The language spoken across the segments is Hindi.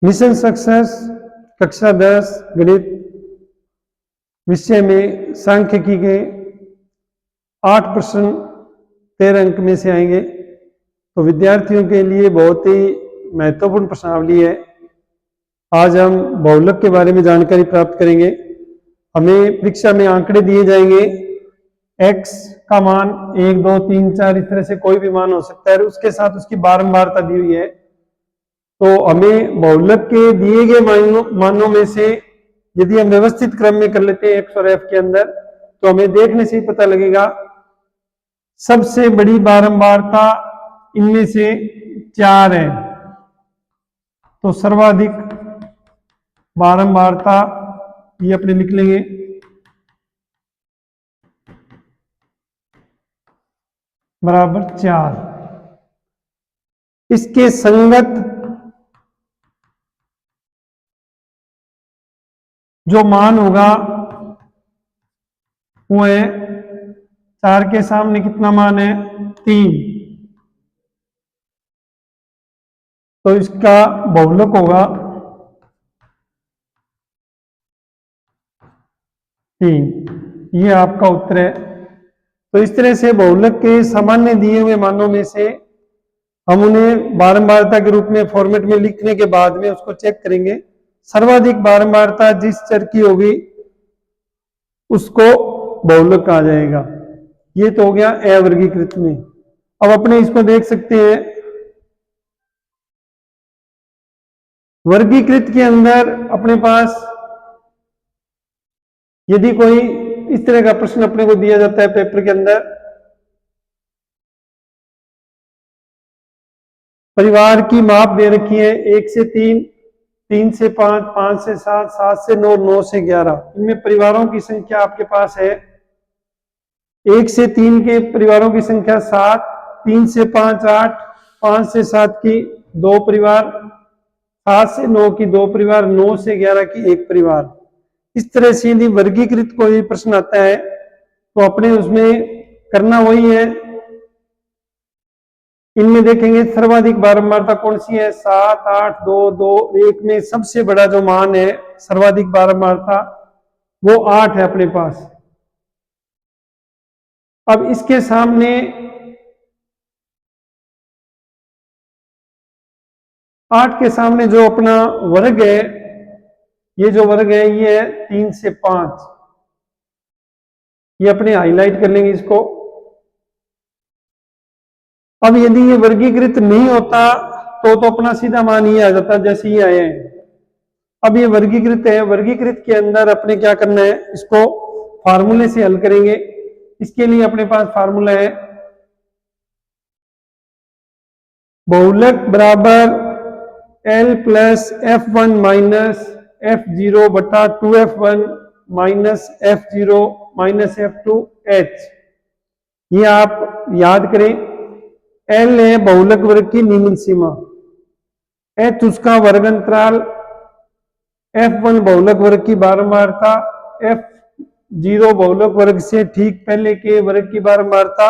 मिशन सक्सेस कक्षा 10 गणित विषय में सांख्यिकी के 8 प्रश्न 13 अंक में से आएंगे। तो विद्यार्थियों के लिए बहुत ही महत्वपूर्ण प्रश्नावली है। आज हम बहुलक के बारे में जानकारी प्राप्त करेंगे। हमें परीक्षा में आंकड़े दिए जाएंगे। x का मान 1, 2, 3, 4 इस तरह से कोई भी मान हो सकता है, उसके साथ उसकी बारंबारता दी हुई है। तो हमें बहुलक के दिए गए मानों में से यदि हम व्यवस्थित क्रम में कर लेते हैं x और f के अंदर, तो हमें देखने से ही पता लगेगा सबसे बड़ी बारंबारता इनमें से 4 है। तो सर्वाधिक बारंबारता ये अपने लिख लेंगे। बराबर 4। इसके संगत जो मान होगा वो है 4 के सामने कितना मान है 3। तो इसका बहुलक होगा 3। ये आपका उत्तर है। तो इस तरह से बहुलक के सामान्य दिए हुए मानों में से हम उन्हें बारंबारता के रूप में फॉर्मेट में लिखने के बाद में उसको चेक करेंगे। सर्वाधिक बारंबारता जिस चर की होगी उसको बहुलक कहा जाएगा। ये तो हो गया अवर्गीकृत में। अब अपने इसको देख सकते हैं वर्गीकृत के अंदर अपने पास यदि कोई इस तरह का प्रश्न अपने को दिया जाता है पेपर के अंदर, परिवार की माप दे रखी है 1 से 3, 3 से 5, 5 से 7, 7 से 9, 9 से 11। इनमें परिवारों की संख्या आपके पास है 1 से 3 के परिवारों की संख्या 7, 3 से 5 8, 5 से 7 की 2 परिवार, 7 से 9 की 2 परिवार, 9 से 11 की 1 परिवार। इस तरह से यदि वर्गीकृत कोई प्रश्न आता है तो अपने उसमें करना वही है। इनमें देखेंगे सर्वाधिक बारंबारता कौन सी है 7, 8, 2, 2, 1 में सबसे बड़ा जो मान है सर्वाधिक बारंबारता वो 8 है अपने पास। अब इसके सामने 8 के सामने जो अपना वर्ग है, ये जो वर्ग है ये है 3 से 5। ये अपने हाईलाइट कर लेंगे इसको। अब यदि ये वर्गीकृत नहीं होता तो अपना सीधा मान ये आ जाता जैसे ये आए हैं। अब ये वर्गीकृत है। वर्गीकृत के अंदर अपने क्या करना है, इसको फार्मूले से हल करेंगे। इसके लिए अपने पास फार्मूला है बहुलक बराबर L plus F1 minus F0 बटा 2F1 minus F0 minus F2 H। ये आप याद करें। L है बहुलक वर्ग की निम्न सीमा, H उसका वर्ग अंतराल, F1 बहुलक वर्ग की बारंबारता, F0 बहुलक वर्ग से ठीक पहले के वर्ग की बारंबारता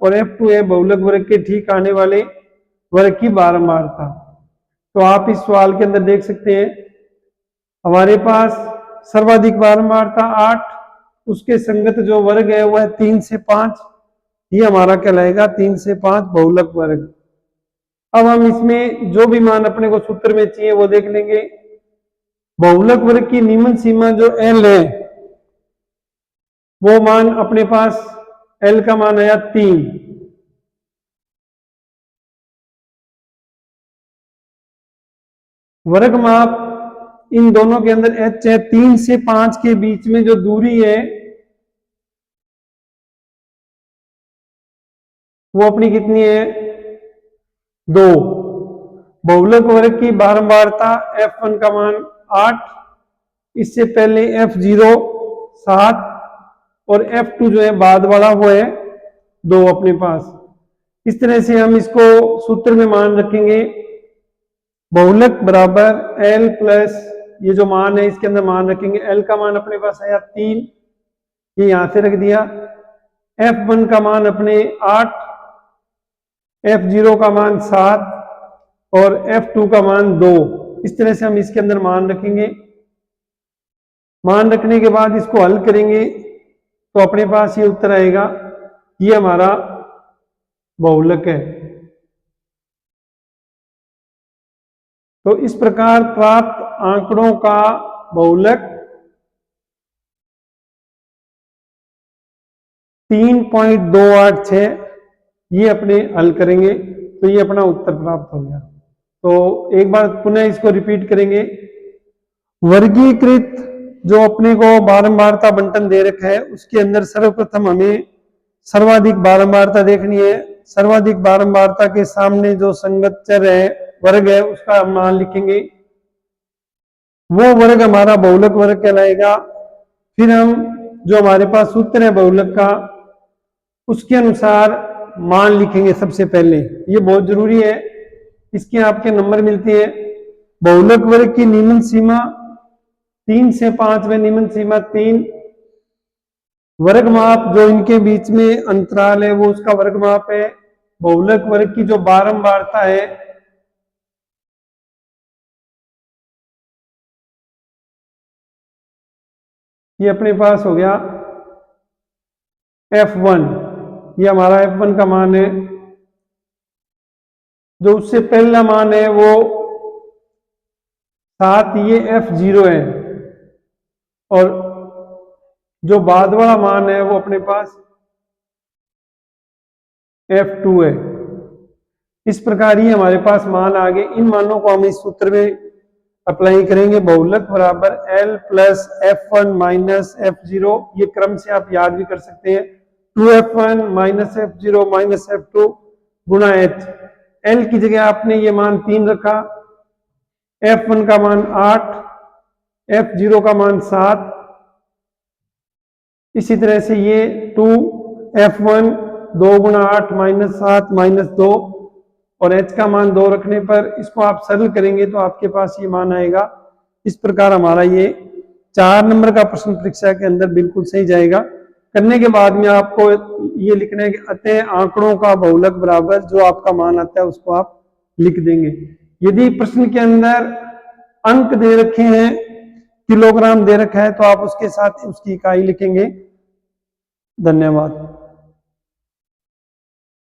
और F2 है बहुलक वर्ग के ठीक आने वाले वर्ग की बारंबारता। तो आप इस सवाल के अंदर देख सकते हैं हमारे पास सर्वाधिक बारंबारता 8, उसके संगत जो वर्ग है वह 3 से 5। ये हमारा कहलाएगा 3 से 5 बहुलक वर्ग। अब हम इसमें जो भी मान अपने को सूत्र में चाहिए वो देख लेंगे। बहुलक वर्ग की निम्न सीमा जो L है वो मान अपने पास L का मान आया 3। वर्ग माप इन दोनों के अंदर H है। 3 से 5 के बीच में जो दूरी है वो अपनी कितनी है 2। बहुलक वर्ग की बारंबारता F1 का मान 8, इससे पहले F0 7 और F2 जो है बाद वाला वो है 2 अपने पास। इस तरह से हम इसको सूत्र में मान रखेंगे बहुलक बराबर L प्लस ये जो मान है इसके अंदर मान रखेंगे L का मान अपने पास आया 3, ये यहां से रख दिया। F1 का मान अपने 8, F0 का मान 7 और F2 का मान 2। इस तरह से हम इसके अंदर मान रखेंगे। मान रखने के बाद इसको हल करेंगे तो अपने पास ये उत्तर आएगा, ये हमारा बहुलक है। तो इस प्रकार प्राप्त आंकड़ों का बहुलक 3.286, ये अपने हल करेंगे तो ये अपना उत्तर प्राप्त हो गया। तो एक बार पुनः इसको रिपीट करेंगे। वर्गीकृत जो अपने को बारंबारता बंटन दे रखा है उसके अंदर सर्वप्रथम हमें सर्वाधिक बारंबारता देखनी है। सर्वाधिक बारंबारता के सामने जो संगत चर है, वर्ग है, उसका हम मान लिखेंगे। वो वर्ग हमारा बहुलक वर्ग कहलाएगा। फिर हम जो हमारे पास सूत्र है बहुलक का, उसके अनुसार मान लिखेंगे सबसे पहले। ये बहुत जरूरी है, इसके आपके नंबर मिलते हैं। बहुलक वर्ग की निम्न सीमा 3 से 5 में निम्न सीमा 3। वर्ग माप जो इनके बीच में अंतराल है वो उसका वर्ग माप है। बहुलक वर्ग की जो बारंबारता है ये अपने पास हो गया F1। ये हमारा F1 का मान है। जो उससे पहला मान है वो 7, ये F0 है। और जो बाद वाला मान है वो अपने पास F2 है। इस प्रकार ही हमारे पास मान आ गए। इन मानों को हम इस सूत्र में अप्लाई करेंगे। बहुलक बराबर L plus F1 minus F0। ये क्रम से आप याद भी कर सकते हैं। 2F1 minus F0 minus F2 गुणा H। L की जगह आपने ये मान 3 रखा, F1 का मान 8, F0 का मान 7। इसी तरह से ये 2F1 2 गुणा 8 माइनस 7 माइनस 2 और H का मान 2 रखने पर इसको आप सरल करेंगे तो आपके पास ये मान आएगा। इस प्रकार हमारा ये 4 नंबर का प्रश्न परीक्षा के अंदर बिल्कुल सही जाएगा। करने के बाद में आपको ये लिखना है कि अतः आंकड़ों का बहुलक बराबर जो आपका मान आता है उसको आप लिख देंगे। यदि प्रश्न के अंदर अंक दे रखे हैं, किलोग्राम दे रखा है, तो आप उसके साथ उसकी इकाई लिखेंगे। धन्यवाद।